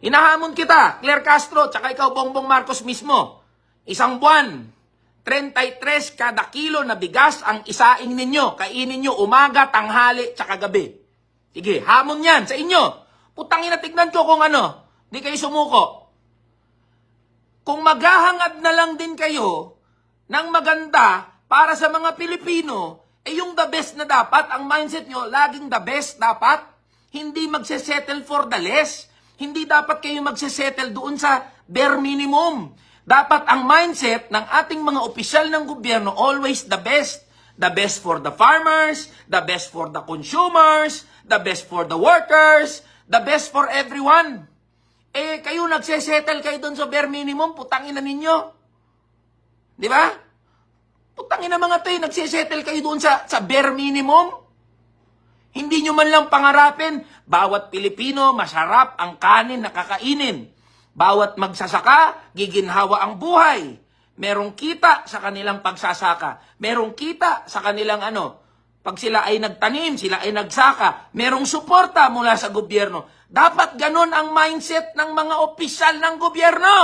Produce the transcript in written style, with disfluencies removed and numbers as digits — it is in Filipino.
Hinahamon kita, Claire Castro, tsaka ikaw, Bongbong Marcos mismo. Isang buwan, 33 kada kilo na bigas ang isaing ninyo. Kainin nyo umaga, tanghali, tsaka gabi. Sige, hamon yan sa inyo. Putangin na, tignan ko kung ano. Di kayo sumuko. Kung maghahangad na lang din kayo ng maganda para sa mga Pilipino, yung the best na dapat, ang mindset nyo, laging the best dapat, hindi magsesettle for the less. Hindi dapat kayo magsesettle doon sa bare minimum. Dapat ang mindset ng ating mga opisyal ng gobyerno, always the best. The best for the farmers, the best for the consumers, the best for the workers, the best for everyone. Kayo nagsesettle kayo doon sa bare minimum, putangin na ninyo. Di ba? Putangin na mga tayo, nagsesettle kayo doon sa bare minimum. Hindi nyo man lang pangarapin, bawat Pilipino masarap ang kanin na kakainin. Bawat magsasaka, giginhawa ang buhay. Merong kita sa kanilang pagsasaka. Merong kita sa kanilang pag sila ay nagtanim, sila ay nagsaka. Merong suporta mula sa gobyerno. Dapat ganon ang mindset ng mga opisyal ng gobyerno.